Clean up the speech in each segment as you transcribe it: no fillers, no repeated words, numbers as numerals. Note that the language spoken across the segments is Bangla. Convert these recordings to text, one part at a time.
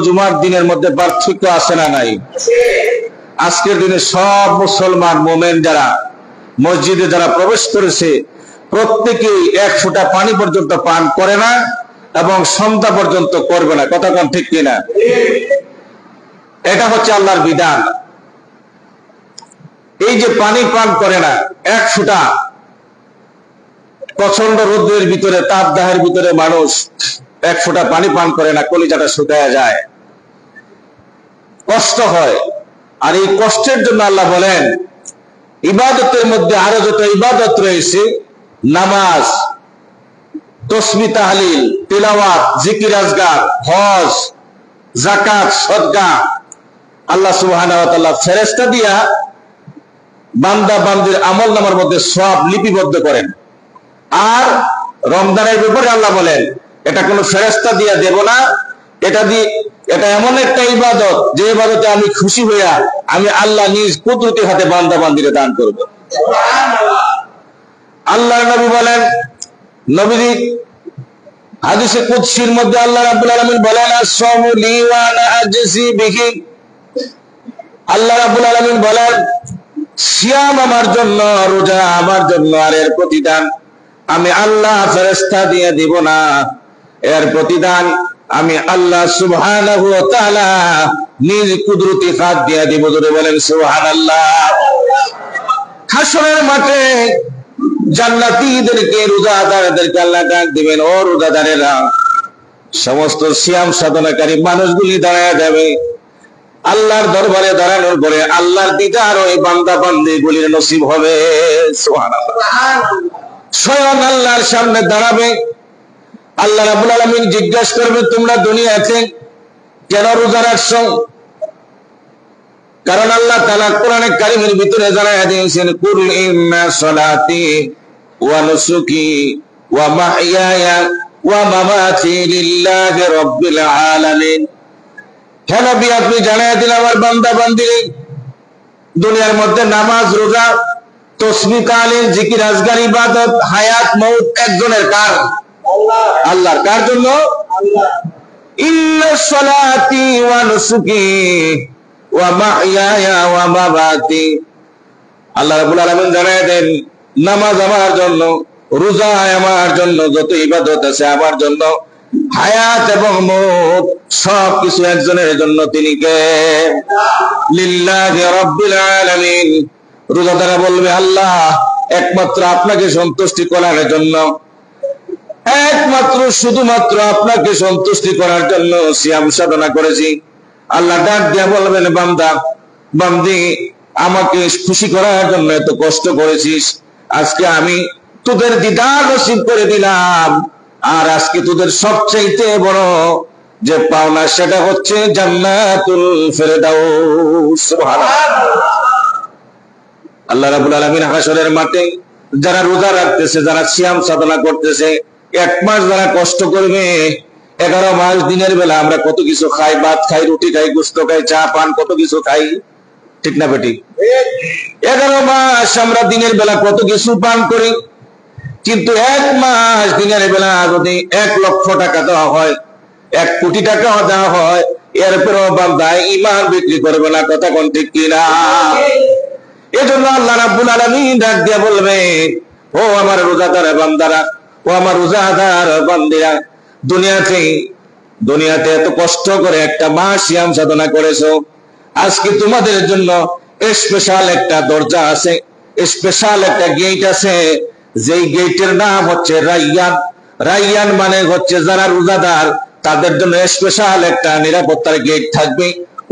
জুমার দিনের মধ্যে পার্থক্য আছে না নাই? আজকের দিনে সব মুসলমান মোমেন যারা মসজিদে যারা প্রবেশ করেছে প্রত্যেকেই এক ফোঁটা পানি পর্যন্ত পান করে না এবং সন্ধ্যা পর্যন্ত করবে না। কথা কোন ঠিক কিনা? এটা হচ্ছে আল্লাহর বিধান। এই যে পানি পান করে না এক ফোঁটা, প্রচন্ড রোদ্রের ভিতরে তাপদাহের ভিতরে মানুষ এক ফোঁটা পানি পান করে না, কলিজাটা শুকায়া যায়, কষ্ট হয়। আর এই কষ্টের জন্য আল্লাহ বলেন ইবাদতের মধ্যে আরো যত ইবাদত রয়েছে, নামাজ, তসবিহ তাহলিল, তিলাওয়াত, জিকির আজগার, হজ, যাকাত, সদকা, আল্লাহ সুবহানাহু ওয়া তাআলা ফেরেশতা দিয়া বান্দা বান্দির আমলনামার মধ্যে সব লিপিবদ্ধ করেন। আর রমজানের ব্যাপারে আল্লাহ বলেন এটা কোনো ফেরেশতা দিয়া দেব না, এটা এমন একটা ইবাদত যে ইবাদতে আমি খুশি হইয়া আমি আল্লাহ নিজ কুদরতি হাতে বান্দা বান্দিরে দান করব। আল্লাহর নবী বলেন, নবীজি হাদিসে কুদসির মধ্যে আল্লাহ রাব্বুল আলামিন বলেন as-সাওমু লি ওয়া আনা আজজি বিহি। আল্লাহ রাব্বুল আলামিন বলেন সিয়াম আমার জন্য, রোজা আমার জন্য, আর এর প্রতিদান আমি আল্লাহ ফেরেশতা দিয়ে দিব না, এর প্রতিদান আমি আল্লাহ সুবহানাহু ওয়া তাআলা নিজ কুদরতি হাত দিয়ে দিব। জোরে বলেন সুবহানাল্লাহ। হাশরের মাঠে জান্নাতীদেরকে, রোজাদারদেরকে আল্লাহ ডাক দিবেন, ও রোজাদারেরা। সমস্ত সিয়াম সাধনাকারী মানুষগুলি দাঁড়ায় যাবে আল্লাহর দরবারে। দাঁড়ানোর পরে আল্লাহর দিদার ওই বান্দা বান্দিগুলির নসিব হবে। সুবহানাল্লাহ। স্বয়ং আল্লাহর সামনে দাঁড়াবে। আল্লাহ রাব্বুল আলামিন জিজ্ঞাসা করবে তোমরা দুনিয়াতে কেন রোজা রাখছো? কারণ আল্লাহ তাআলা কোরআনে কারীমের ভিতরে জানায়া দিয়েছেন কুল ইন্না সলাতি ওয়া নুসুকি ওয়া মাহইয়ায়া ওয়া মামাতি লিল্লাহি রাব্বিল আলামিন। হে নবী আপনি জানায়া দিন আমার বান্দা বান্দিরে দুনিয়ার মধ্যে নামাজ, রোজা, তসবিহ তাহলিল, জিকির আজগার, ইবাদত, হায়াত, মউত একজনের, কার? আল্লাহর। কার জন্য? ইন্না সলাতি ওয়া নুসুকি ওয়া মাহইয়ায়া ওয়া মামাতি। আল্লাহ রাব্বুল আলামিন জানায় দেন নামাজ আমার জন্য, রোজা আমার জন্য, যত ইবাদত আছে আমার জন্য, হায়াত এবং মউত সব কিছু একজনের জন্য। তিনি কে? লিল্লাহি রাব্বিল আলামিন। রোজাদাররা বলবে আল্লাহ একমাত্র আপনাকে সন্তুষ্টি করার জন্য, একমাত্র শুধুমাত্র আপনাকে সন্তুষ্টি করার জন্য সিয়াম সাধনা করেছি। আল্লাহ ডাক দিয়া বলবেন বান্দা বান্দি আমাকে খুশি করার জন্য এত কষ্ট করেছিস, আজকে আমি তোদের দিদার নসিব করে দিলাম। আর আজকে তোদের সবচাইতে বড় যে পাওনা সেটা হচ্ছে জান্নাতুল ফেরদাউস। সুবহানাল্লাহ। আল্লাহ রাব্বুল আলামিন হাশরের মাঠে যারা রোজা রাখতেছে, যারা সিয়াম সাধনা করতেছে, এক মাস যারা কষ্ট করবে, 11 মাস দিনের বেলা আমরা কত কিছু খাই, ভাত খাই, রুটি খাই, গোশত খাই, চা পান, কত কিছু খাই, ঠিক না বেটি? 11 মাস আমরা দিনের বেলা কত কিছু পান করি, কিন্তু এক মাস দিনের বেলা যদি 1 লক্ষ টাকা দেওয়া হয়, 1 কোটি টাকা দেওয়া হয়, এরপরও বান্দা ঈমান বিক্রি করবে না। কথা কোন ঠিক কিনা? এজন্য আল্লাহ রাব্বুল আলামিন ডাক দিয়া বলবে ও আমার রোজাদার বান্দারা, ও আমার রোজাদার বান্দিরা, দুনিয়াতে এত কষ্ট করে একটা মাস সিয়াম সাধনা করেছো, আজকে তোমাদের জন্য স্পেশাল একটা দরজা আছে, স্পেশাল একটা গেট আছে, যেই গেটের নাম হচ্ছে রায়্যান। রায়্যান মানে হচ্ছে যারা রোজাদার তাদের জন্য স্পেশাল একটা নিরাপত্তার গেট থাকবে।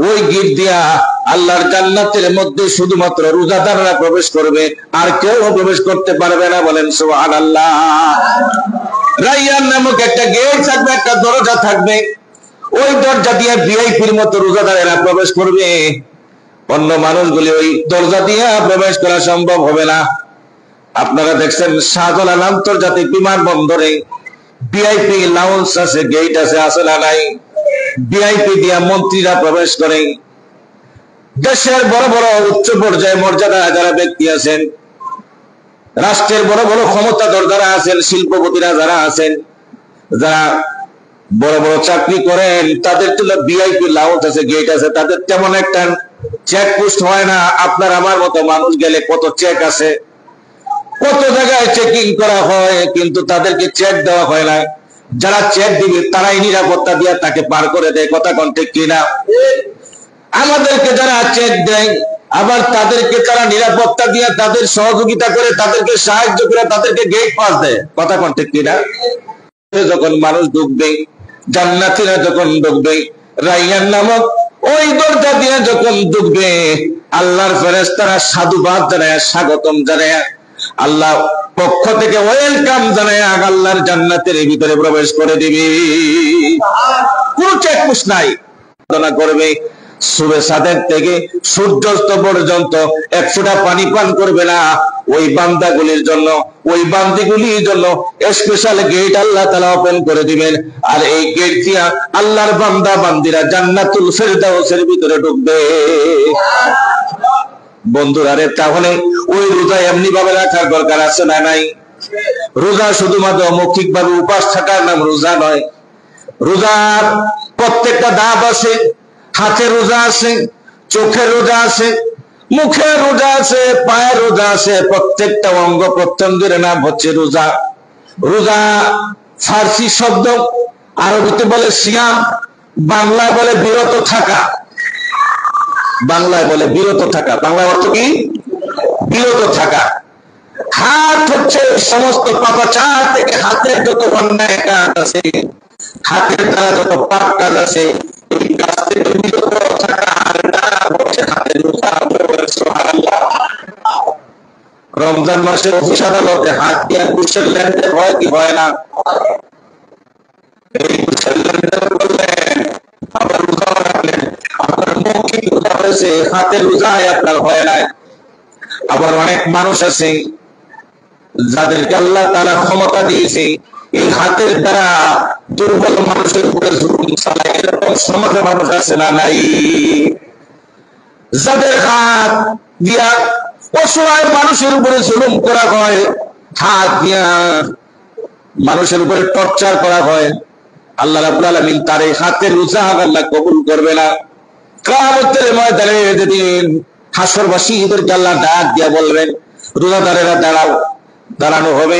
ওই গেট দিয়া আল্লাহর জান্নাতের মধ্যে শুধুমাত্র রোজাদাররা প্রবেশ করবে, আর কেউ প্রবেশ করতে পারবে না। বলেন সুবহানাল্লাহ। রায়্যান নামক একটা গেট থাকবে, একটা দরজা থাকবে। ওই দরজা দিয়ে ভিআইপির মতো রোজাদারেরা প্রবেশ করবে, অন্য মানুষগুলি ওই দরজা দিয়ে প্রবেশ করা সম্ভব হবে না। আপনারা দেখছেন শাহজালাল আন্তর্জাতিক বিমানবন্দরে ভিআইপি লাউঞ্জ আছে, গেট আছে, আছে না নাই? ভিআইপি দিয়া মন্ত্রীরা প্রবেশ করে, দেশের বড় বড় উচ্চ পর্যায়ে মর্যাদা যারা ব্যক্তি আছেন, রাষ্ট্রের বড় বড় ক্ষমতাধর যারা আছেন, শিল্পপতিরা যারা আছেন, যারা বড় বড় চাকরি করেন, তাদের তো ভিআইপি লাউঞ্জ আছে, গেট আছে, তাদের তেমন একটা চেকপোস্ট হয় না। আপনার আমার মতো মানুষ গেলে কত চেক আছে, কত জায়গায় চেকিং করা হয়, কিন্তু তাদেরকে চেক দেওয়া হয় না। যারা চেক দিবে তারাই নিরাপত্তা দিয়ে তাকে পার করে দেয়। কথা কোন ঠিক কিনা? আমাদেরকে যারা চেক দেয়, আবার তাদেরকে তারা নিরাপত্তা দিয়ে তাদের সহযোগিতা করে, তাদেরকে সাহায্য করে, তাদেরকে গেট পাস দেয়। কথা কোন ঠিক কিনা? যখন মানুষ ঢুকবে, জান্নাতীরা যখন ঢুকবে, রাইয়ান নামক ওই দরজা দিয়ে যখন ঢুকবে, আল্লাহর ফেরেশতারা সাধুবাদ জানায়, স্বাগতম জানায়, আল্লাহ পক্ষ থেকে ওয়েলকাম জানায় আল্লাহর জান্নাতের ভিতরে প্রবেশ করে দিবে। কোন চেকপোস্ট নাই। করবে সুবে সাদের থেকে সূর্যাস্ত পর্যন্ত এক ফোঁটা পানি পান করবে না। ওই বান্দাগুলির জন্য, ওই বান্দিগুলির জন্য স্পেশাল গেট আল্লাহ তাআলা ওপেন করে দিবেন। আর এই গেট দিয়া আল্লাহর বান্দা বান্দিরা জান্নাতুল ফেরদাউসের ভিতরে ঢুকবে। বন্ধুরা রে, তাহলে ওই রোজা এমনি ভাবে রাখার দরকার আছে না নাই? রোজা শুধুমাত্র মৌখিক ভাবে উপাস থাকার নাম রোজা নয়। রোজার প্রত্যেকটা ধাপ আছে। হাতে রোজা আছে, চোখের রোজা আছে, মুখের রোজা আছে, পায়ের রোজা আছে। প্রত্যেকটা অঙ্গ প্রত্যঙ্গের নাম হচ্ছে রোজা। রোজা ফার্সি শব্দ, আরবিতে বলে সিয়াম, বাংলায় বলে বিরত থাকা। বাংলায় বলে বিরত থাকা। বাংলা অর্থ কি? বিরত থাকা। হাত হচ্ছে সমস্ত পাপাচার থেকে, হাতের যত অন্যায় কাজ আছে, হাতের দ্বারা যত পাপ কাজ আছে, এই কাজ থেকে বিরত থাকা হচ্ছে হাতের রোজা। রমজান মাসে অফিস আদালতে হাত দিয়ে ঘুষের লেনদেন হয় কি হয় না? এই ঘুষের লেনদেন করলেন, আবার রোজা রাখলেন, আপনার মৌখিক রোজা হয়েছে, হাতের রোজায় আপনার হয় নাই। আবার অনেক মানুষ আছে যাদেরকে আল্লাহ তাআলা ক্ষমতা দিয়েছে, এই হাতের দ্বারা দুর্বল মানুষের উপরে জুলুম চালায়। এরকম সমাজে মানুষ আছে না নাই? যাদের হাত দিয়া অসহায় মানুষের উপরে জুলুম করা হয়, হাত দিয়া মানুষের উপরে টর্চার করা হয়, আল্লাহ রাব্বুল আলামিন তার এই হাতের রোজা আল্লাহ কবুল করবে না। কিয়ামতের ময়দানে যেদিন হাসরবাসীদেরকে আল্লাহ ডাক দিয়া বলবেন, রোজাদারেরা দাঁড়াও, দাঁড়ানো হবে।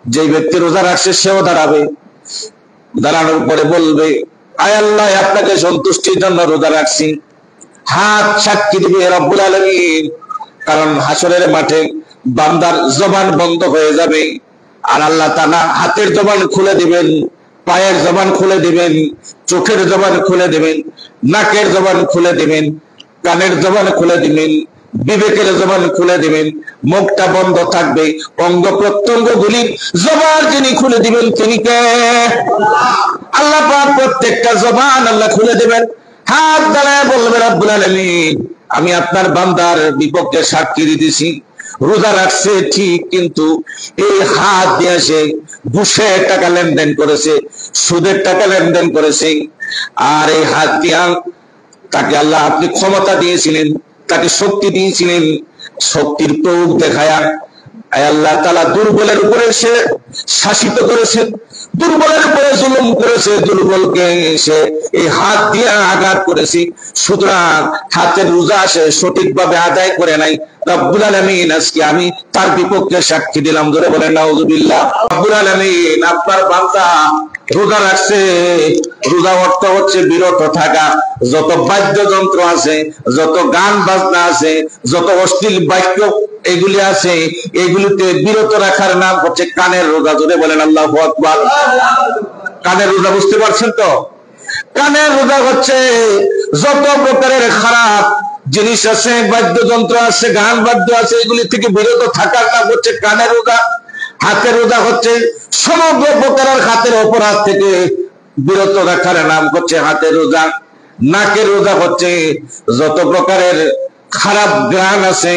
যে ব্যক্তি রোজা রাখছে সেও দাঁড়াবে। দাঁড়ানোর পরে বলবে, আয় আল্লাহ, আপনাকে সন্তুষ্টির জন্য রোজা রাখছি। হাত সাক্ষী দিবে রব্বুল আলামিন। কারণ হাসরের মাঠে বান্দার জবান বন্ধ হয়ে যাবে, আর আল্লাহ তাআলা হাতের জবান খুলে দিবেন, পায়ের জবান খুলে দিবেন, চোখের জবান খুলে দিবেন, নাকের জবান খুলে দিবেন, কানের জবান খুলে দিবেন, বিবেকের জবান খুলে দিবেন। মুখটা বন্ধ থাকবে, অঙ্গ প্রত্যঙ্গ গুলির জবান যিনি খুলে দিবেন তিনি কে? আল্লাহ পাক প্রত্যেকটা জবান আল্লাহ খুলে দিবেন। হাত দাঁড়ায় বলবে, রব্বুল আলামিন, আমি আপনার বান্দার বিপক্ষে সাক্ষী দিতেছি, রোজা রাখছে ঠিক, কিন্তু এই হাত দিয়ে সে ঘুষের টাকা লেনদেন করেছে, সুদের টাকা লেনদেন করেছে। আর এই হাত দিয়া তাকে আল্লাহ আপনি ক্ষমতা দিয়েছিলেন, তাকে শক্তি দিয়েছিলেন, শক্তির প্রয়োগ দেখায়া আল্লাহ তাআলা দুর্বলের উপরে সে শাসিত করেছে, দুর্বলের উপরে জুলুম করেছে, দুর্বলকে সে এই হাত দিয়ে আঘাত করেছে। সুতরাং হাতের রোজা সে সঠিকভাবে আদায় করে নাই। রব্বুল আলামিন আজকে আমি তার বিপক্ষে সাক্ষী দিলাম। ধরে বলেন নাউযুবিল্লাহ। রব্বুল আলামিন আপনার বান্দা রোজা রাখছে, রোজা অর্থ হচ্ছে বিরত থাকা। যত বাদ্যযন্ত্র আছে, যত গান বাজনা আছে, যত অশ্লীল বাক্য এগুলি আছে, এগুলিতে বিরত রাখার নাম হচ্ছে কানের রোজা। জোরে বলেন আল্লাহু আকবার। কানের রোজা বুঝতে পারছেন তো? কানের রোজা হচ্ছে যত প্রকারের খারাপ জিনিস আছে, বাদ্যযন্ত্র আছে, গান বাদ্য আছে, এগুলি থেকে বিরত থাকার নাম হচ্ছে কানের রোজা। হাতের রোজা হচ্ছে সমগ্র প্রকারের হাতের অপরাধ থেকে বিরত রাখার নাম হচ্ছে হাতের রোজা। নাকের রোজা হচ্ছে যত প্রকারের খারাপ গ্রাণ আছে,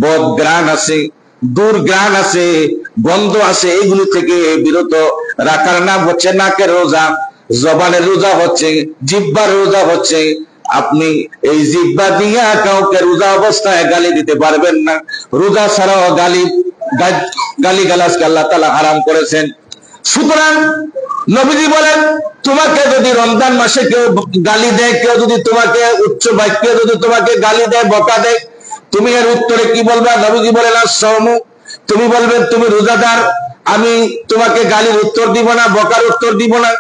বদ গ্রাণ আছে, দুর্গ্রাণ আছে, গন্ধ আছে, এগুলি থেকে বিরত রাখার নাম হচ্ছে নাকের রোজা। জবানের রোজা হচ্ছে, জিহ্বার রোজা হচ্ছে আপনি এই জিহ্বা দিয়া কাউকে রোজা অবস্থায় গালি দিতে পারবেন না। রোজা ছাড়াও গালি গালাজকে আল্লাহ তাআলা হারাম করেছেন। সুতরাং নবীজি বলেন, তোমাকে যদি রমজান মাসে কেউ গালি দেয়, কেউ যদি তোমাকে উচ্চ বাক্যে যদি তোমাকে গালি দেয়, বকা দেয়, তুমি এর উত্তরে কি বলবা? নবীজি বলেন আস-সাওমু, তুমি বলবেন তুমি রোজাদার, আমি তোমাকে গালির উত্তর দিব না, বকার উত্তর দিব না।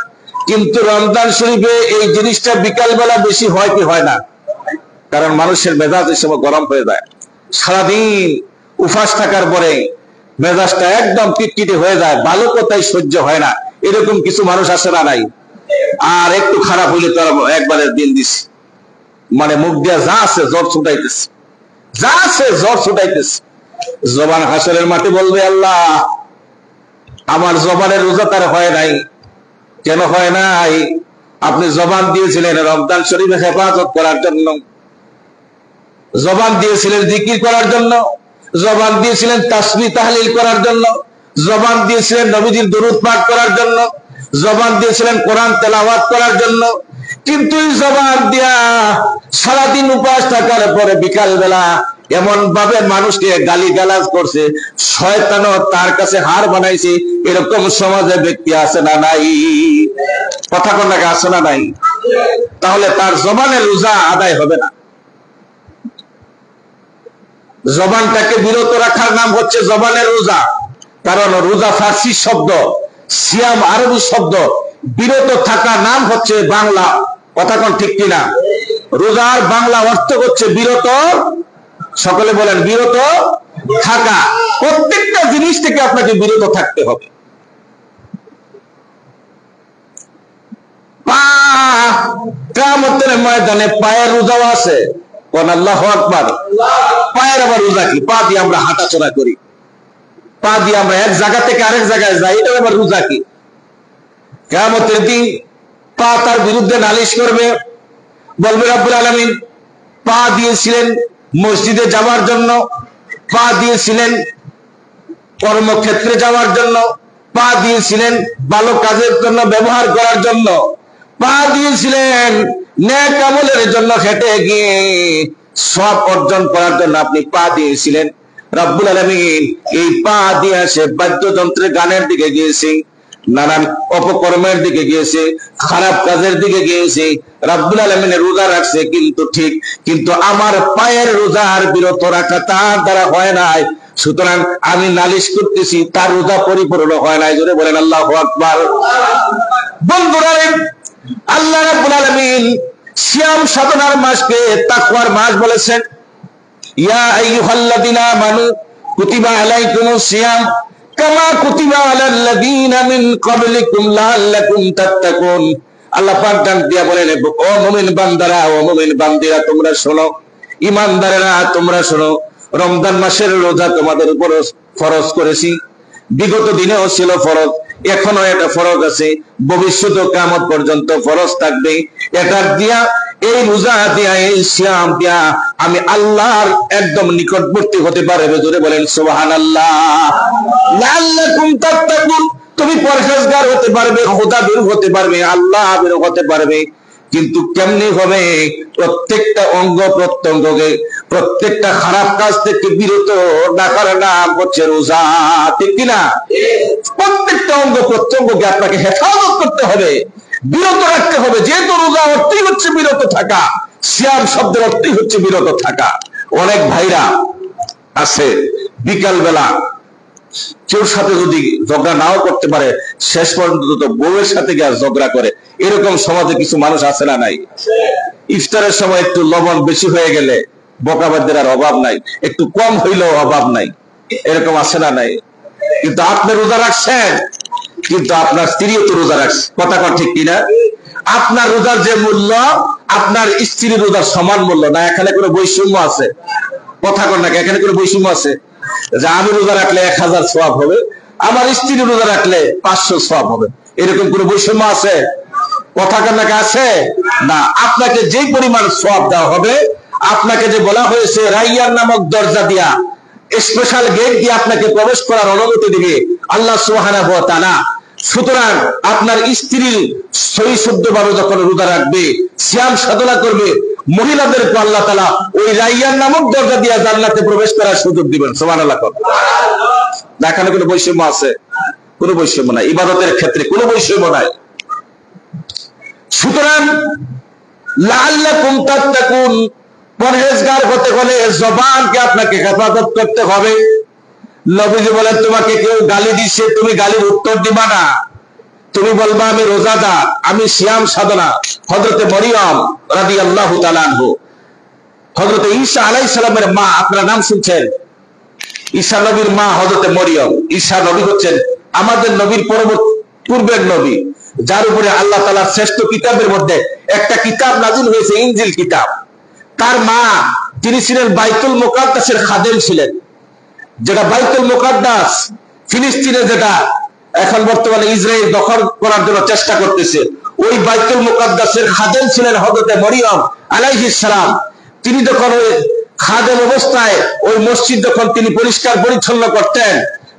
কিন্তু রমজান শরীফে এই জিনিসটা বিকাল বেলা বেশি হয় কি হয় না? কারণ মানুষের মেজাজ এই সময় গরম হয়ে যায়, সারাদিন উপাস থাকার পরে মেজাজটা একদম কিটকিটে হয়ে যায়, ভালো কথাই সহ্য হয় না। এরকম কিছু মানুষ আসে না নাই? আর একটু খারাপ হইলে তো একবারে দিন দিস, মানে মুখ দিয়ে যা আছে জ্বর ছুটাইতেছে, যা আছে জ্বর ছুটাইতেছে। জবান হাসরের মাঠে বলবে, আল্লাহ আমার জবানের রোজা তার হয় নাই। কেন হয় নাই? আপনি জবান দিয়েছিলেন রমজান শরীফে হেফাজত করার জন্য, জবান দিয়েছিলেন জিকির করার জন্য, জবান দিয়েছিলেন তাসবিহ তাহলিল করার জন্য, জবান দিয়েছিলেন নবীজির দরুদ পাঠ করার জন্য, জবান দিয়েছিলেন কোরআন তেলাওয়াত করার জন্য। কিন্তু এই জবান দিয়া সারাদিন উপাস থাকার পরে বিকাল বেলা এমন ভাবে মানুষকে গালি গালাজ করছে, শয়তানও তার কাছে হার বানাইছে। এরকম সমাজে ব্যক্তি আছে না নাই? কথা কোনটাকে আছে না নাই? তাহলে তার জবানের রোজা আদায় হবে না। জবানটাকে বিরত রাখার নাম হচ্ছে জবানের রোজা। কারণ রোজা ফার্সি শব্দ, সিয়াম আরবি শব্দ, বিরত থাকা নাম হচ্ছে বাংলা। কথা কোন ঠিক কিনা? রোজার বাংলা অর্থ হচ্ছে বিরত। সকলে বলেন বিরত থাকা। প্রত্যেকটা জিনিস থেকে আপনাকে বিরত থাকতে হবে। কিয়ামতের ময়দানে পায়ের রোজাও আছে। কোন আল্লাহু আকবার। পায়ের আবার রোজা কি? পা দিয়ে আমরা হাঁটাচলা করি, পা দিয়ে আমরা এক জায়গা থেকে আরেক জায়গায় যাই, এটা আবার রোজা কি? কিয়ামতের দিন পা তার বিরুদ্ধে নালিশ করবে, বলবে রব্বুল আলামিন পা দিয়েছিলেন মসজিদে যাওয়ার জন্য, পা দিয়েছিলেন কর্মক্ষেত্রে যাওয়ার জন্য, পা দিয়েছিলেন ভালো কাজের জন্য ব্যবহার করার জন্য, পা দিয়েছিলেন নেক আমলের জন্য, হেঁটে গিয়ে সব অর্জন করার জন্য আপনি পা দিয়েছিলেন। রব্বুল আলামিন এই পা দিয়ে সে বাদ্যযন্ত্রের গানের দিকে গিয়েছে, নানান অপকর্মের দিকে গিয়েছে, খারাপ কাজের দিকে গিয়েছে। রব্বুল আলামিনের রোজা রাখছে কিন্তু ঠিক, কিন্তু আমার পায়ের রোজার বিরত রাখা তার দ্বারা হয় নাই। সুতরাং আমি নালিশ করতেছি তার রোজা পরিপূর্ণ হয় নাই। জোরে বলেন আল্লাহু আকবার। বন্ধুরা, আল্লাহ রাব্বুল আলামিন সিয়াম সাধনার মাসকে তাকওয়ার মাস বলেছেন। ইয়া আইয়ুহাল্লাযীনা আমানু কুতিবা আলাইকুমুস সিয়াম কামা কুতিবা আলাল লাযীনা মিন ক্বাবলিকুম লাআল্লাকুম তাত্তাকুন। আল্লাহ পাক ডাক দিয়া বলেন, ও মুমিন বান্দারা, ও মুমিন বান্দিরা, তোমরা শোনো, ঈমানদারেরা তোমরা শোনো, রমজান মাসের রোজা তোমাদের উপর ফরজ করেছি। বিগত দিনেও ছিল ফরজ, এখনো এটা ফরজ আছে, ভবিষ্যতে কিয়ামত পর্যন্ত ফরজ থাকবে। এটা দিয়া, এই রোজা দিয়া, এই সিয়াম দিয়া আমি আল্লাহর একদম নিকটবর্তী হতে পারবে। জোরে বলেন সুবহানাল্লাহ। লাআল্লাকুম তাত্তাকুন, তুমি পরহেজগার হতে পারবে, খোদা বের হতে পারবে, আল্লাহ বের হতে পারবে। কিন্তু কেমনি হবে? প্রত্যেকটা অঙ্গ প্রত্যঙ্গকে, প্রত্যেকটা খারাপ কাজ থেকে বিরত রাখার নাম হচ্ছে রোজা। ঠিক কিনা? প্রত্যেকটা অঙ্গ প্রত্যঙ্গকে আপনাকে হেফাজত করতে হবে, বিরত রাখতে হবে। যেহেতু রোজা অর্থই হচ্ছে বিরত থাকা, সিয়াম শব্দের অর্থই হচ্ছে বিরত থাকা। অনেক ভাইরা আছে বিকাল বেলা কেউ সাথে যদি ঝগড়া নাও করতে পারে, শেষ পর্যন্ত বউয়ের সাথে গিয়ে ঝগড়া করে। এরকম সমাজে কিছু মানুষ আছে না নাই? ইফতারের সময় একটু লবণ বেশি হয়ে গেলে বকাবাদের আর অভাব নাই, একটু কম হইলেও অভাব নাই। এরকম আছে না নাই? কিন্তু আপনি রোজা রাখছেন, কিন্তু আপনার স্ত্রীও তো রোজা রাখছে। কথা কন ঠিক কিনা? আপনার রোজার যে মূল্য, আপনার স্ত্রীর রোজার সমান মূল্য না। এখানে কোনো বৈষম্য আছে? কথা কন নাকি? এখানে কোনো বৈষম্য আছে যে আমি রোজা রাখলে 1000 সওয়াব হবে, আমার স্ত্রী রোজা রাখলে 500 সওয়াব হবে? এরকম কোনো বৈষম্য আছে? কথা কন নাকি? আছে না। আপনাকে যেই পরিমাণ সওয়াব দেওয়া হবে, আপনাকে যে বলা হয়েছে রাইয়ান নামক দরজা দিয়া, স্পেশাল গেট দিয়ে আপনাকে প্রবেশ করার অনুমতি দিবে আল্লাহ সুবহানাহু ওয়া তাআলা। সুতরাং আপনার স্ত্রী সহি শুদ্ধভাবে যখন রোজা রাখবে, সিয়াম সাধনা করবে, মহিলাদেরকে আল্লাহ তাআলা ওই রাইয়ান নামক দরজা দিয়ে জান্নাতে প্রবেশ করার সুযোগ দিবেন। সুবহানাল্লাহ। দেখানো কোনো বৈষম্য আছে? কোনো বৈষম্য নাই, ইবাদতের ক্ষেত্রে কোনো বৈষম্য নাই। সুতরাং লাআল্লাকুম তাত্তাকুন, পরহেজগার হতে হলে জবানকে আপনাকে হেফাজত করতে হবে। নবীজি বলেন, তোমাকে কেউ গালি দিচ্ছে, তুমি গালির উত্তর দিবা না, তুমি বলবা আমি রোজাদার, আমি সিয়াম সাধনা। হযরতে মরিয়ম রাদিয়াল্লাহু তাআলা আনহু, হযরতে ঈসা আলাইহিস সালামের মা, আপনারা নাম শুনছেন, ঈসা নবীর মা হযরতে মরিয়ম। ঈসা নবী হচ্ছেন আমাদের নবীর পূর্বের নবী, যার উপরে আল্লাহ তাআলার শ্রেষ্ঠ কিতাবের মধ্যে একটা কিতাব নাযিল হয়েছে, ইনজিল কিতাব। তার মা, তিনি ছিলেন বাইতুল মুকাদ্দাসের খাদেম ছিলেন, যেটা বাইতুল মুকাদ্দাস ফিলিস্তিনে, যেটা এখন বর্তমানে ইসরায়েল দখল করার জন্য চেষ্টা করতেছে, ওই বাইতুল মুকাদ্দাসের খাদেম ছিলেন হযরতে মরিয়ম আলাইহিস সালাম। তিনি যখন ওই খাদেম অবস্থায় ওই মসজিদ যখন তিনি পরিষ্কার পরিচ্ছন্ন করতেন,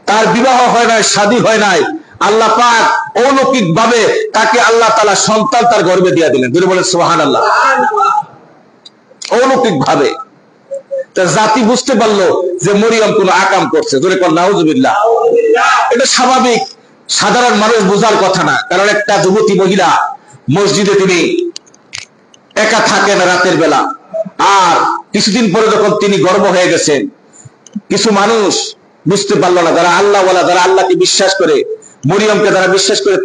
তার বিবাহ হয় নাই, শাদী হয় নাই, আল্লাহ পাক অলৌকিক ভাবে তাকে আল্লাহ তাআলা সন্তান তার গর্ভে দিয়ে দিলেন। যদি বলেন সুবহানাল্লাহ, অলৌকিক ভাবে। জাতি বুঝতে পারলো যে মরিয়ম কোন আকাম করছে, জোরে কোন নাউজুবিল্লাহ। এটা স্বাভাবিক, সাধারণ মানুষ বোঝার কথা না, কারণ একটা যুবতী মহিলা মসজিদে তিনি একা থাকেন রাতের বেলা, আর কিছুদিন পরে যখন তিনি গর্ভ হয়ে গেছেন, কিছু মানুষ বুঝতে পারলো না, যারা আল্লাহ ওয়ালা, যারা আল্লাহকে বিশ্বাস করে, মরিয়মকে যারা বিশ্বাস করে,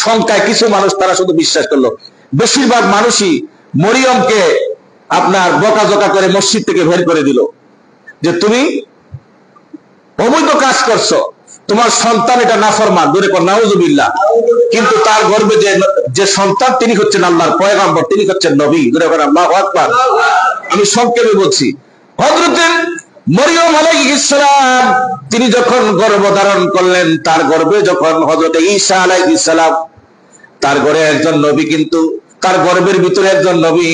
সংখ্যায় কিছু মানুষ তারা শুধু বিশ্বাস করলো, বেশিরভাগ মানুষই মরিয়মকে আপনার বকাঝকা করে মসজিদ থেকে বের করে দিল, যে তুমি অবৈধ কাজ করছো, তোমার সন্তান এটা নাফরমান, দূরে কর নাউজুবিল্লাহ। কিন্তু তার গর্ভে যে সন্তান, তিনি হচ্ছেন আল্লাহর পয়গম্বর, তিনি হচ্ছেন নবী, দূরে কর আল্লাহু আকবার। আমি সংক্ষেপে বলছি, হযরতে মরিয়ম আলাইহিস সালাম তিনি যখন গর্ভধারণ করলেন, তার গর্ভে যখন হযরতে ঈসা আলাইহিস সালাম, তার ঘরে একজন নবী, কিন্তু তার গর্ভের ভিতরে একজন নবী।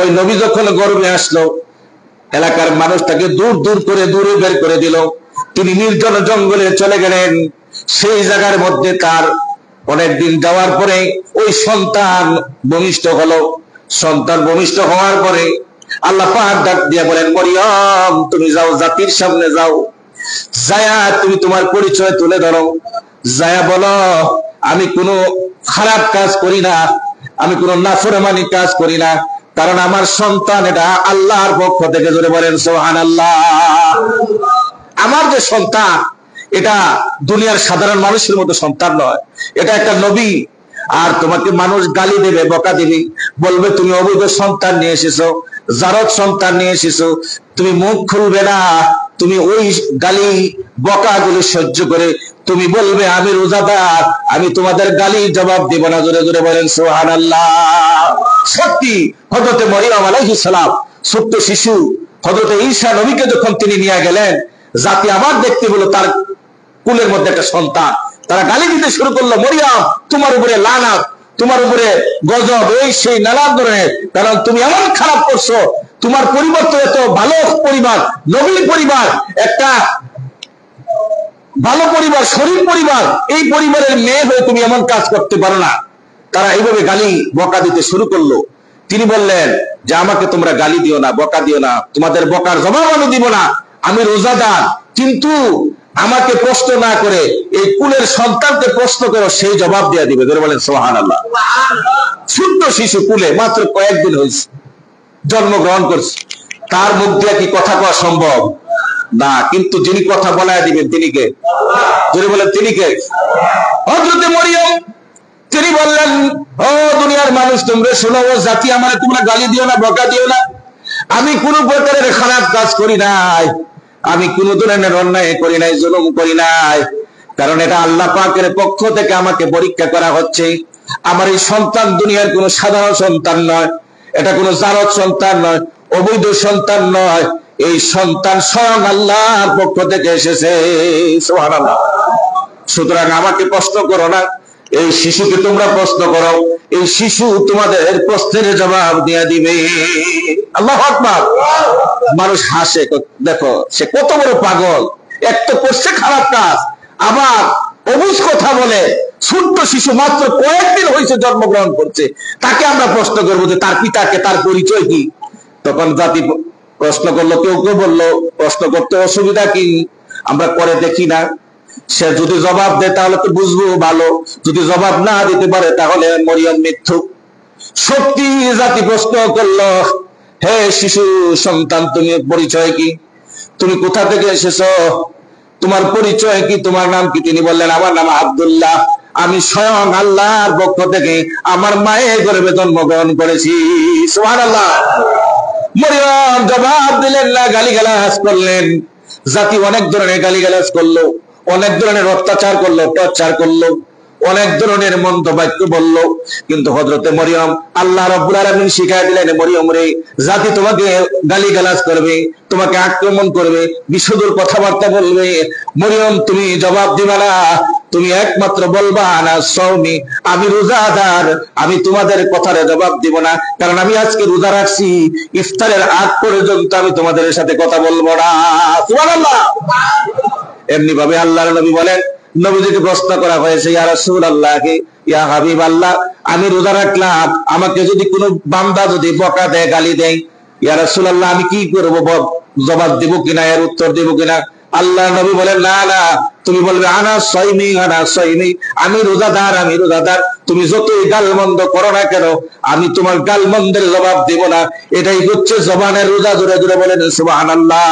ওই নবী যখন গর্ভে আসলো, এলাকার মানুষ তাকে দূর দূর করে দূরে বের করে দিল, তিনি নির্জন জঙ্গলে চলে গেলেন। সেই জায়গার মধ্যে তার অনেকদিন যাওয়ার পরে ওই সন্তান ভূমিষ্ঠ হলো। সন্তান ভূমিষ্ঠ হওয়ার পরে আল্লাহ পাক ডাক দিয়ে বলেন, মরিয়ম তুমি যাও, জাতির সামনে যাও, যায়া তুমি তোমার পরিচয় তুলে ধরো, যায়া বলো আমি কোনো খারাপ কাজ করি না, আমি কোনো নাফরমানি কাজ করি না, কারণ আমার সন্তান এটা আল্লাহর পক্ষ থেকে। জোরে বলেন সুবহানাল্লাহ। আমার যে সন্তান, এটা দুনিয়ার সাধারণ মানুষের মতো সন্তান নয়, এটা একটা নবী। আর তোমাকে মানুষ গালি দেবে, বকা দেবে, বলবে তুমি অবৈধ সন্তান নিয়ে এসেছো, জারদ সন্তান নিয়ে এসেছো, তুমি মুখ খুলবে না, তুমি ওই গালি বকা গুলো সহ্য করে তুমি বলবে আমি রোজাদার, আমি তোমাদের গালি জবাব দেব না। জোরে জোরে বলেন সুবহানাল্লাহ। সত্যি হযরতে মরিয়ম আলাইহিস সালাম, ছোট্ট শিশু হযরতে ঈসা নবীকে যখন তিনি নিয়ে গেলেন, জাতি আবার দেখতে হলো তার কুলের মধ্যে একটা সন্তান, তারা গালি দিতে শুরু করলো, মরিয়ম তোমার উপরে লানাত, তোমার উপরে গজব, এই সেই নানান ধরনের, কারণ তুমি এমন খারাপ করছো, তোমার পরিবার তো এত ভালো পরিবার, নবীর পরিবার, একটা ভালো পরিবার, শরীর পরিবার, এই পরিবারের মেয়ে হয়ে তুমি এমন কাজ করতে পারো না। তারা এইভাবে গালি বকা দিতে শুরু করলো। তিনি বললেন যে আমাকে তোমরা গালি দিও না, বকা দিও না, তোমাদের বকার জবাব আমি দিব না, আমি রোজাদার, কিন্তু আমাকে প্রশ্ন না করে এই কুলের সন্তানকে প্রশ্ন করো, সেই জবাব দিয়ে দিবে। ধরে বলেন সুবহানাল্লাহ। ছোট্ট শিশু, কুলে মাত্র কয়েকদিন হয়েছে, জন্মগ্রহণ করছে, তার মুখ দিয়ে কি কথা কওয়া সম্ভব না, কিন্তু যিনি কথা বলায় দিবেন তিনি কে? ধরে বলেন তিনি কে? হযরতে মরিয়ম তিনি বললেন, ও দুনিয়ার মানুষ তোমরা শোনো, ও জাতি আমার তোমরা গালি দিও না, বকা দিও না, আমি কোন প্রকারের খারাপ কাজ করি নাই, আমি কোন ধরনের অন্যায় করি নাই, জুলুম করি নাই, কারণ এটা আল্লাহ পাকের পক্ষ থেকে আমাকে পরীক্ষা করা হচ্ছে। আমার এই সন্তান দুনিয়ার কোন সাধারণ সন্তান নয়, এটা কোন জারদ সন্তান নয়, অবৈধ সন্তান নয়, এই সন্তান স্বয়ং আল্লাহর পক্ষ থেকে এসেছে। সুবহানাল্লাহ। সুতরাং আমাকে প্রশ্ন করো না, এই শিশুকে তোমরা প্রশ্ন করো, এই শিশু তোমাদের প্রশ্নের জবাব দিয়ে দিবে। আল্লাহু আকবার। মানুষ হাসে, দেখো সে কত বড় পাগল, এক তো করছে খারাপ কাজ, আবার অবুঝ কথা বলে। ছোট্ট শিশু, মাত্র কয়েকদিন হয়েছে জন্মগ্রহণ করছে, তাকে আমরা প্রশ্ন করবো যে তার পিতাকে, তার পরিচয় কি? তখন জাতি প্রশ্ন করলো, কেউ কেউ বললো প্রশ্ন করতে অসুবিধা কি, আমরা করে দেখি না। সে যদি জবাব দেয় তাহলে তো বুঝবো ভালো, যদি জবাব না দিতে পারে তাহলে মরিয়ম মিথ্যুক। সত্যি জাতি প্রশ্ন করলো, হে শিশু সন্তান, তুমি পরিচয় কি? তুমি কোথা থেকে এসেছো? তোমার পরিচয় কি? তোমার নাম কি? তিনি বললেন, আমার নাম আব্দুল্লাহ, আমি স্বয়ং আল্লাহর পক্ষ থেকে আমার মায়ের গর্ভে জন্মগ্রহণ করেছি। সুবহানাল্লাহ। মরিয়ম জবাব দিলেন না, গালিগালাজ করলেন। জাতি অনেক ধরনের গালিগালাজ করলো, অনেক ধরনের অত্যাচার করলো, টর্চার করলো, অনেক ধরনের মন্দ বাক্য বললো, কিন্তু হযরতে মরিয়ম আল্লাহ রাব্বুল আলামিন শিখায় দিলেন, মরিয়ম রে, জাতি তোমাকে গালিগালাজ করবে, তোমাকে আক্রমণ করবে, বিশুদ্ধ কথাবার্তা বলবে, মরিয়ম তুমি জবাব দিবা না, তুমি একমাত্র বলবা না সওমি, আমি রোজাদার, আমি তোমাদের কথার জবাব দিব না, কারণ আমি আজকে রোজা রাখছি, ইফতারের আগ পর্যন্ত আমি তোমাদের সাথে কথা বলবো না। সুবহানাল্লাহ। এমনি ভাবে আল্লাহর নবী বলেন, নবীজিকে প্রশ্ন করা হয়েছে, ইয়া রাসূলুল্লাহ, ইয়া হাবিবাল্লাহ, আমি রোজা রাখলাম, আমাকে যদি কোনো বান্দা যদি বকা দেয়, গালি দেয়, ইয়া রাসূলুল্লাহ আমি কি করব? জবাব দেব কিনা, এর উত্তর দেব কিনা? আল্লাহর নবী বলেন, না না, তুমি বলবে আনা সাইমি, আনা সাইমি, আমি রোজাদার, আমি রোজাদার, তুমি যতই গালমন্দ করো না কেন, আমি তোমার গালমন্দের জবাব দেব না। এটাই হচ্ছে জবানের রোজা। জোরে জোরে বলেন সুবহানাল্লাহ।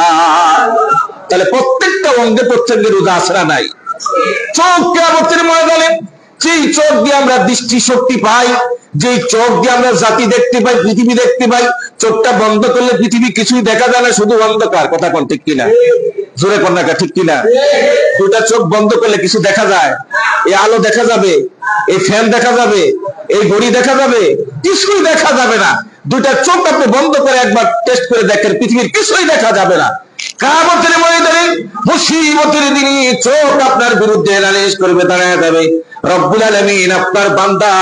তাহলে প্রত্যেকটা অঙ্গে প্রত্যঙ্গে রোজা আছে না নাই? চোখ কিয়ামতের ময়দানে, যেই চোখ দিয়ে আমরা দৃষ্টি শক্তি পাই, যেই চোখ দিয়ে আমরা জাতি দেখতে পাই, পৃথিবী দেখতে পাই, চোখটা বন্ধ করলে পৃথিবী কিছুই দেখা যায় না, শুধু অন্ধকার। কথা কোন ঠিক কিনা? জোরে কোন না, ঠিক কিনা? দুটা চোখ বন্ধ করলে কিছু দেখা যায়? এই আলো দেখা যাবে, এই ফ্যান দেখা যাবে, এই ঘড়ি দেখা যাবে? কিছুই দেখা যাবে না। দুটা চোখ আপনি বন্ধ করে একবার টেস্ট করে দেখেন, পৃথিবীর কিছুই দেখা যাবে না। কিয়ামতের ময়দানে, মুসিবতের দিনে চোখ আপনার বিরুদ্ধে নালিশ করবে, দাঁড়ায় যাবে। রব্বুল আলামিন আপনার বান্দা,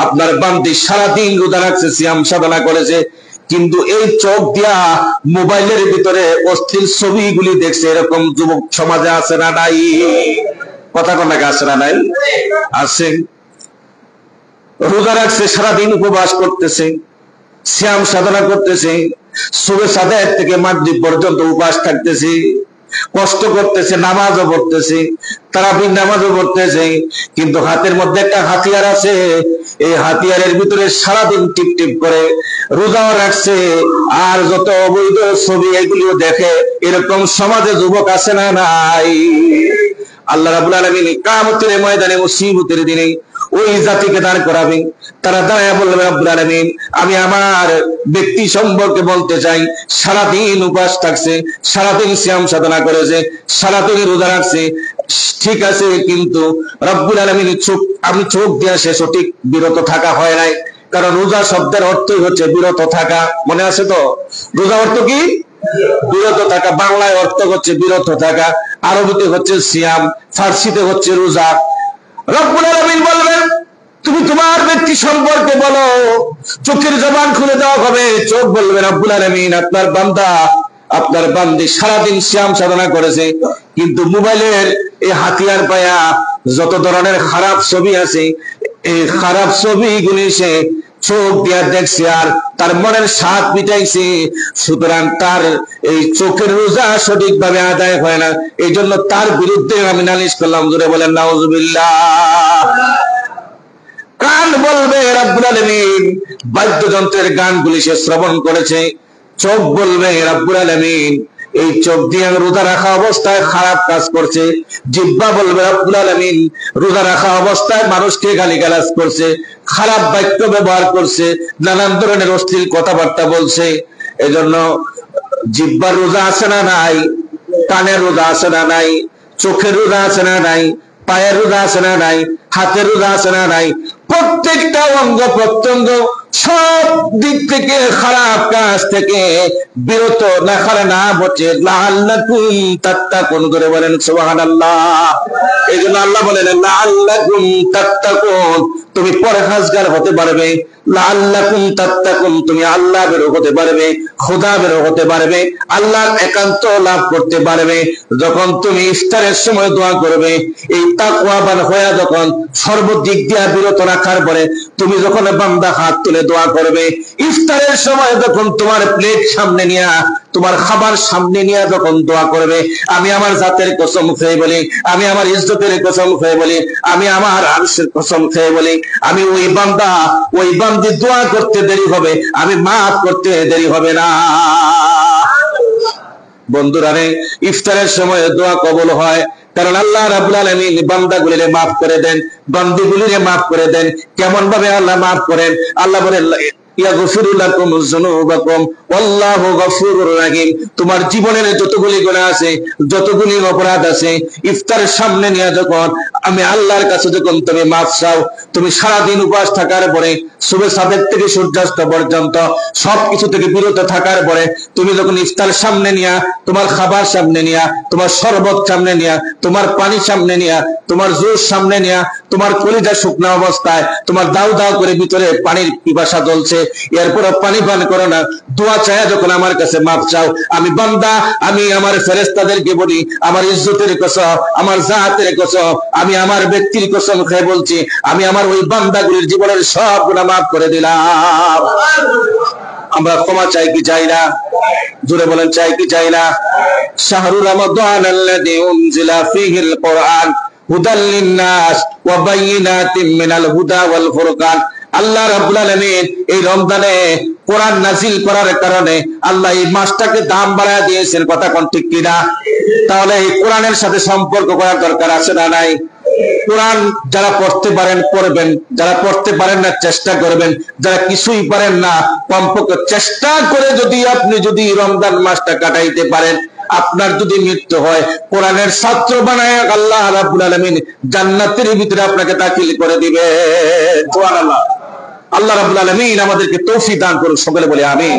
আপনার বান্দি সারাদিন রোজা রাখছে, সিয়াম সাধনা করেছে, কিন্তু এই চোখ দিয়া মোবাইলের ভিতরে অশ্লীল ছবিগুলি দেখছে, এরকম যুবক সমাজে আছে না নাই? কথা কোন নাকি, আছে না নাই? আছে। রোজা রাখছে, সারাদিন উপবাস করতেছে, সিয়াম সাধনা করতেছে, সুবহ সাদেক থেকে মাগরিব পর্যন্ত উপবাস থাকতেছে, কষ্ট করতেছে, নামাজও পড়তেছে, তারাবির নামাজও পড়তেছে, কিন্তু হাতের মধ্যে একটা হাতিয়ার আছে, এই হাতিয়ারের ভিতরে সারাদিন টিপ টিপ করে রোজাও রাখছে, আর যত অবৈধ ছবি এগুলিও দেখে। এরকম সমাজে যুবক আছে না নাই? আল্লাহ রাব্বুল আলামিন কিয়ামতের ময়দানে, মুসিবতের দিনে ওই জাতিকে দাঁড় করাবে, তারা দাঁড়ায় বলবে, রব্বুল আলামিন আমি আমার ব্যক্তি সম্পর্কে বলতে চাই, সারাদিন উপবাস থাকছে, সারাদিন সিয়াম সাধনা করেছে, সারাদিন রোজা রাখছে, ঠিক আছে, কিন্তু রব্বুল আলামিন আমি চোখ দিয়ে সে সঠিক বিরত থাকা হয় নাই, কারণ রোজা শব্দের অর্থই হচ্ছে বিরত থাকা। মনে আছে তো? রোজা অর্থ কি? বিরত থাকা। বাংলায় অর্থ হচ্ছে বিরত থাকা, আরবিতে হচ্ছে সিয়াম, ফার্সিতে হচ্ছে রোজা। রব্বুল আলামিন বলবেন, তুমি তোমার ব্যক্তি সম্পর্কে বলো, চোখের জবান খুলে দেওয়া হবে। চোখ বলবে, রব্বুল আলামিন আপনার বান্দা, আপনার বান্দি সারাদিন সিয়াম সাধনা করেছে, কিন্তু মোবাইলের এই হাতিয়ার পায়া যত ধরনের খারাপ ছবি আছে, এই খারাপ ছবিগুলি সে চোখ দিয়া দেখছে, আর তার মনের স্বাদ মিটাইছে, সুতরাং তার এই চোখের রোজা সঠিকভাবে আদায় হয় না, এই জন্য তার বিরুদ্ধে আমি নালিশ করলাম। জোরে বলেন নাউজুবিল্লাহ। কান বলবে, রব্বুল আলামিন বাদ্যযন্ত্রের গানগুলি সে শ্রবণ করেছে। চোখ বলবে, রব্বুল আলামিন এই চোখ দিয়ে রোজা রাখা অবস্থায় খারাপ কাজ করছে। জিহ্বা বলবে, রব্বুল আলামিন রোজা রাখা অবস্থায় মানুষকে গালিগালাজ করছে, খারাপ বাক্য ব্যবহার করছে, নানান ধরনের অশ্লীল কথাবার্তা বলছে। এজন্য জিহ্বার রোজা আছে না নাই? কানের রোজা আছে না নাই? চোখের রোজা আছে না নাই? পায়ের রোজা আছে না নাই? হাতের রোজা আছে না নাই? প্রত্যেকটা অঙ্গ প্রত্যঙ্গ সব দিক থেকে খারাপ কাজ থেকে বিরত না করে না বসে, লাআল্লাকুম তাত্তাকুন। করে বলেন সুবহানাল্লাহ। এই জন্য আল্লাহ বলেন, লাআল্লাকুম তাত্তাকুন, তুমি পরহেজগার হতে পারবে, লাআল্লাকুম তাত্তাকুন, তুমি আল্লাহ বের হতে পারবে, খোদা বের হতে পারবে, আল্লাহর একান্ত লাভ করতে পারবে। যখন তুমি ইফতারের সময় দোয়া করবে, এই তাকওয়াবান হয়ে যখন সর্বদিক দিয়ে বিরত রাখার পরে তুমি যখন বান্দা হাত তুলে দোয়া করবে, ইফতারের সময় যখন তোমার প্লেট সামনে নিয়ে তোমার খাবার সামনে নিয়ে যখন দোয়া করবে, আমি আমার জাতের কসম খেয়ে বলি, আমি আমার ইজ্জতের কসম খেয়ে বলি, আমি আমার আরশের কসম খেয়ে বলি, আমি ওই বান্দা ওই বান্দি দোয়া করতে দেরি হবে, আমি মাফ করতে দেরি হবে না। বন্ধুরা রে, ইফতারের সময় দোয়া কবুল হয়, কারণ আল্লাহ রাব্বুল আলামিন বান্দাগুলিরে মাফ করে দেন, বান্দিগুলিরে মাফ করে দেন। কেমন ভাবে আল্লাহ মাফ করেন? আল্লাহ বলেন ইয়াগফিরু লাকুম যুনুবাকুম ওয়াল্লাহু গফুরুর রহিম। তোমার জীবনের যতগুলি গুনাহ আছে, যতগুলি অপরাধ আছে, ইফতারের সামনে নিয়ে যখন আমি আল্লাহর কাছে যখন তুমি মাফ চাও, তুমি সারাদিন উপবাস থাকার পরে, সুবহ সাদেক থেকে সূর্যাস্ত পর্যন্ত সবকিছু থেকে বিরত থাকার পরে তুমি যখন ইফতার সামনে নিয়া, তোমার খাবার সামনে নিয়া, তোমার শরবত সামনে নিয়া, তোমার পানি সামনে নিয়া, তোমার জুস সামনে নিয়া, তোমার কলিজা শুকনা অবস্থায় তোমার দাউ দাউ করে ভিতরে পানির পিপাসা জ্বলছে, এরপর পানি পান করো না, দোয়া চায় যখন আমার কাছে মাফ চাও, আমি বান্দা, আমি আমার ফেরেশতাদেরকে বলি, আমার ইজ্জতের কসম, আমার জাতের কসম, আমি আমার ব্যক্তির কসম খেয়ে বলছি, আমি আমার ওই বান্দাগুলির জীবনের সব গুনাহ মাফ করে দিলাম। আমরা ক্ষমা চাই কি চাই না? জোরে বলেন, চাই কি চাই না? শাহরু রমাদান আল্লাযী উনজিলা ফীহিল কুরআন হুদাল লিন-নাস ওয়া বায়িনাতিম মিনাল হুদা ওয়াল ফুরকান। আল্লাহ রাব্বুল আলামিন এই রমজানে কোরআন নাযিল করার কারণে আল্লাহ এই মাসটাকে দাম বাড়ায় দিয়েছেন, কথা কোন ঠিক কিনা? তাহলে এই কোরআনের সাথে সম্পর্ক করার দরকার আছে না নাই? কোরআন যারা পড়তে পারেন পড়বেন, যারা পড়তে পারেন না চেষ্টা করবেন, যারা কিছুই পারেন না কমপক্ষে চেষ্টা করে যদি আপনি যদি রমজান মাসটা কাটাইতে পারেন, আপনার যদি মৃত্যু হয়, কোরআনের ছাত্র বানায় আল্লাহ রাব্বুল আলামিন জান্নাতের ভিতরে আপনাকে দাখিল করে দিবে। সুবহানাল্লাহ। আল্লাহ রাব্বুল আলামিন আমাদেরকে তৌফিক দান করুন, সকলে বলে আমিন।